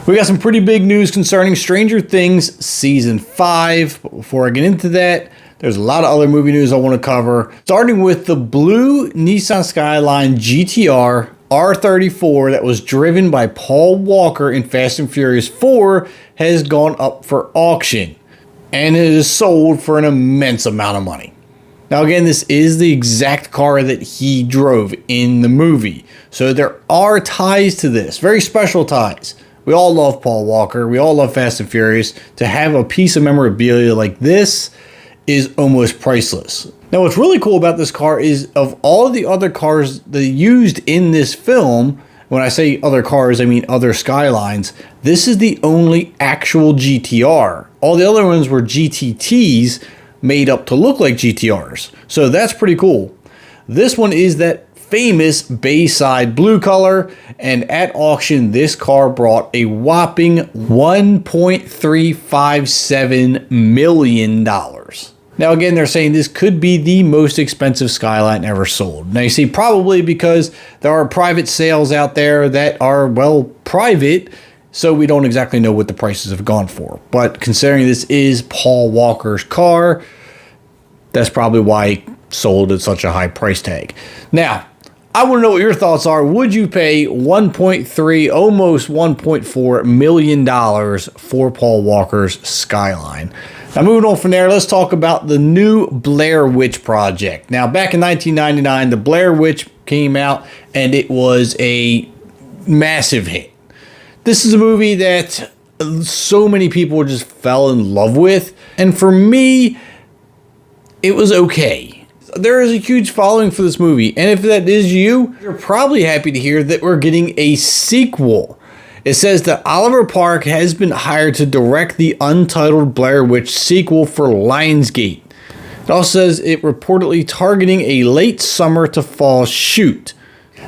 We got some pretty big news concerning Stranger Things Season 5. But before I get into that, there's a lot of other movie news I want to cover. Starting with the blue Nissan Skyline GTR R34 that was driven by Paul Walker in Fast and Furious 4 has gone up for auction. And it is sold for an immense amount of money. Now again, this is the exact car that he drove in the movie. So there are ties to this, very special ties. We all love Paul Walker. We all love Fast and Furious. To have a piece of memorabilia like this is almost priceless. Now what's really cool about this car is of all of the other cars that used in this film, when I say other cars, I mean other Skylines, this is the only actual GTR. All the other ones were GTTs made up to look like GTRs. So that's pretty cool. This one is that famous Bayside blue color, and at auction this car brought a whopping $1.357 million. Now again, they're saying this could be the most expensive Skyline ever sold. Now you see, probably because there are private sales out there that are, well, private, so we don't exactly know what the prices have gone for. But considering this is Paul Walker's car, that's probably why he sold at such a high price tag. Now, I want to know what your thoughts are. Would you pay $1.3, almost $1.4 million for Paul Walker's Skyline? Now, moving on from there, let's talk about the new Blair Witch project. Now, back in 1999, the Blair Witch came out, and it was a massive hit. This is a movie that so many people just fell in love with, and for me, it was okay. There is a huge following for this movie, and if that is you, you're probably happy to hear that we're getting a sequel. It says that Oliver Park has been hired to direct the untitled Blair Witch sequel for Lionsgate. It also says it reportedly targeting a late summer to fall shoot.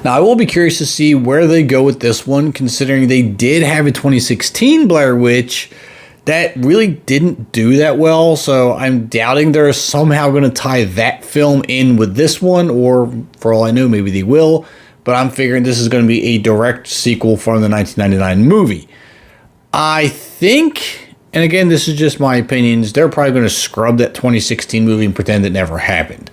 Now, I will be curious to see where they go with this one, considering they did have a 2016 Blair Witch that really didn't do that well, so I'm doubting they're somehow going to tie that film in with this one, or for all I know, maybe they will, but I'm figuring this is going to be a direct sequel from the 1999 movie. I think, and again, this is just my opinions, they're probably going to scrub that 2016 movie and pretend it never happened.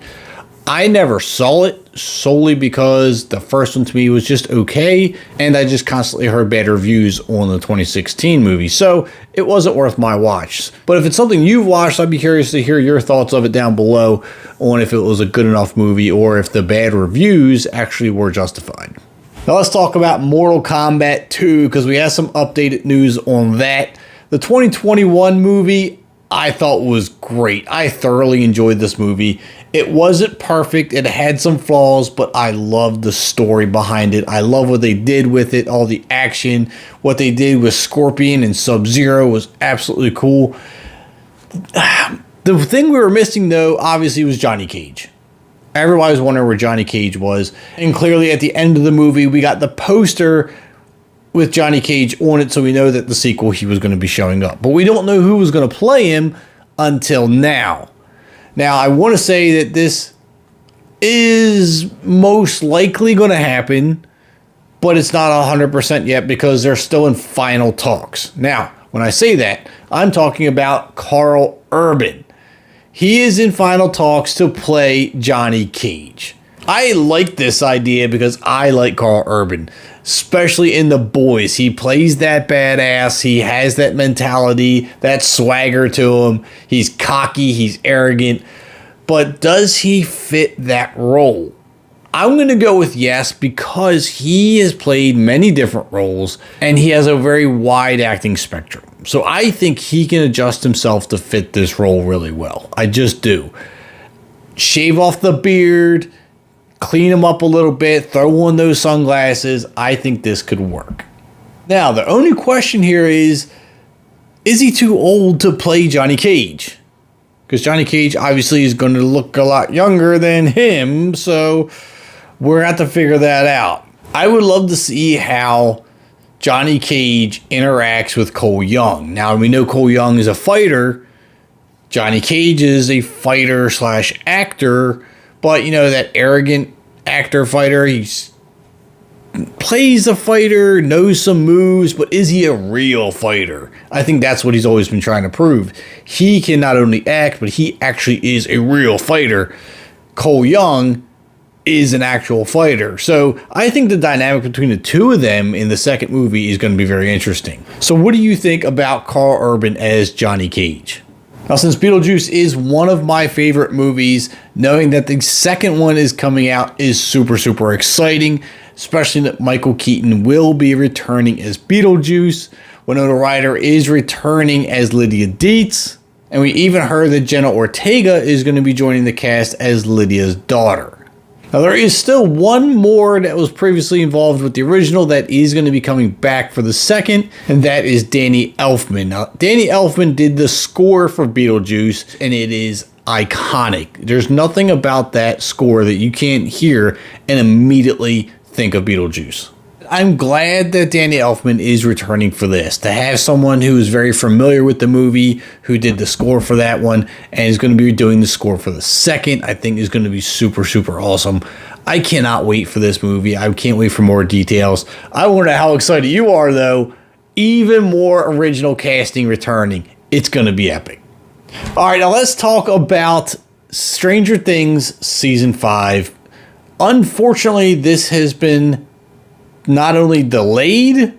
I never saw it solely because the first one to me was just okay, and I just constantly heard bad reviews on the 2016 movie, so it wasn't worth my watch. But if it's something you've watched, I'd be curious to hear your thoughts of it down below on if it was a good enough movie or if the bad reviews actually were justified. Now let's talk about Mortal Kombat 2, because we have some updated news on that. The 2021 movie I thought was great. I thoroughly enjoyed this movie. It wasn't perfect. It had some flaws, but I loved the story behind it. I love what they did with it, all the action. What they did with Scorpion and Sub-Zero was absolutely cool. The thing we were missing, though, obviously was Johnny Cage. Everybody was wondering where Johnny Cage was. And clearly at the end of the movie, we got the poster with Johnny Cage on it, so we know that the sequel he was going to be showing up. But we don't know who was going to play him until now. Now, I want to say that this is most likely going to happen, but it's not 100% yet because they're still in final talks. Now, when I say that, I'm talking about Karl Urban. He is in final talks to play Johnny Cage. I like this idea because I like Karl Urban, especially in The Boys. He plays that badass. He has that mentality, that swagger to him. He's cocky, he's arrogant. But does he fit that role? I'm going to go with yes, because he has played many different roles and he has a very wide acting spectrum. So I think he can adjust himself to fit this role really well. I just do. Shave off the beard, clean him up a little bit, throw on those sunglasses. I think this could work. Now, the only question here is he too old to play Johnny Cage? Because Johnny Cage obviously is going to look a lot younger than him, so we're going to have to figure that out. I would love to see how Johnny Cage interacts with Cole Young. Now, we know Cole Young is a fighter. Johnny Cage is a fighter slash actor. But, you know, that arrogant actor fighter, he's plays a fighter, knows some moves, but is he a real fighter? I think that's what he's always been trying to prove. He can not only act, but he actually is a real fighter. Cole Young is an actual fighter. So I think the dynamic between the two of them in the second movie is going to be very interesting. So what do you think about Karl Urban as Johnny Cage? Now, since Beetlejuice is one of my favorite movies, knowing that the second one is coming out is super, super exciting, especially that Michael Keaton will be returning as Beetlejuice. Winona Ryder is returning as Lydia Dietz. And we even heard that Jenna Ortega is going to be joining the cast as Lydia's daughter. Now, there is still one more that was previously involved with the original that is going to be coming back for the second, and that is Danny Elfman. Now, Danny Elfman did the score for Beetlejuice, and it is iconic. There's nothing about that score that you can't hear and immediately think of Beetlejuice. I'm glad that Danny Elfman is returning for this. To have someone who is very familiar with the movie, who did the score for that one, and is going to be doing the score for the second, I think is going to be super, super awesome. I cannot wait for this movie. I can't wait for more details. I wonder how excited you are, though. Even more original casting returning. It's going to be epic. All right, now let's talk about Stranger Things Season 5. Unfortunately, this has been not only delayed,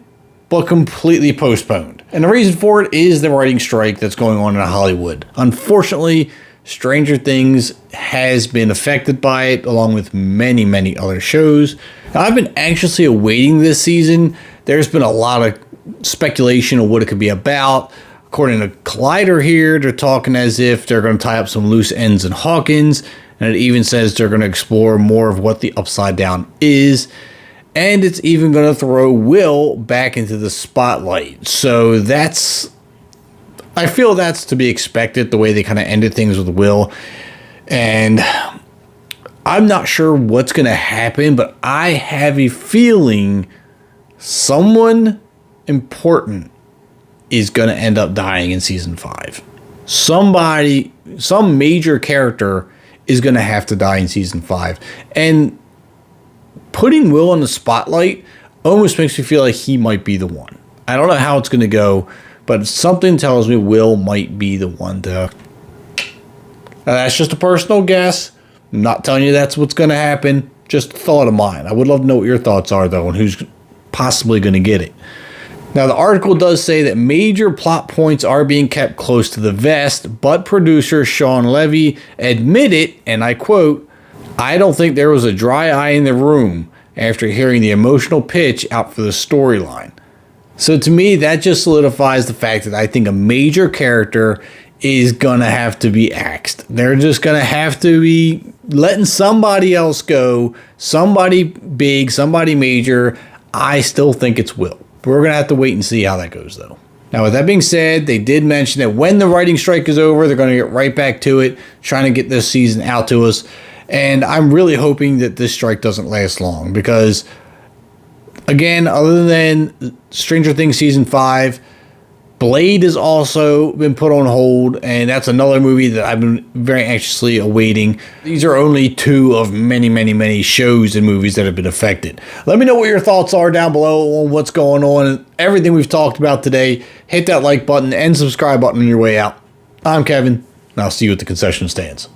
but completely postponed. And the reason for it is the writing strike that's going on in Hollywood. Unfortunately, Stranger Things has been affected by it, along with many, many other shows. Now, I've been anxiously awaiting this season. There's been a lot of speculation of what it could be about. According to Collider here, they're talking as if they're going to tie up some loose ends in Hawkins, and it even says they're going to explore more of what the Upside Down is. And it's even going to throw Will back into the spotlight. So I feel that's to be expected, the way they kind of ended things with Will. And I'm not sure what's going to happen, but I have a feeling someone important is going to end up dying in season 5. Some major character is going to have to die in season 5. And putting Will in the spotlight almost makes me feel like he might be the one. I don't know how it's going to go, but something tells me Will might be the one to... Now, that's just a personal guess. I'm not telling you that's what's going to happen. Just a thought of mine. I would love to know what your thoughts are, though, and who's possibly going to get it. Now, the article does say that major plot points are being kept close to the vest, but producer Sean Levy admitted, and I quote, "I don't think there was a dry eye in the room after hearing the emotional pitch out for the storyline." So to me, that just solidifies the fact that I think a major character is going to have to be axed. They're just going to have to be letting somebody else go, somebody big, somebody major. I still think it's Will. We're going to have to wait and see how that goes, though. Now, with that being said, they did mention that when the writing strike is over, they're going to get right back to it, trying to get this season out to us. And I'm really hoping that this strike doesn't last long because, again, other than Stranger Things Season 5, Blade has also been put on hold, and that's another movie that I've been very anxiously awaiting. These are only 2 of many, many, many shows and movies that have been affected. Let me know what your thoughts are down below on what's going on and everything we've talked about today. Hit that like button and subscribe button on your way out. I'm Kevin, and I'll see you at the concession stands.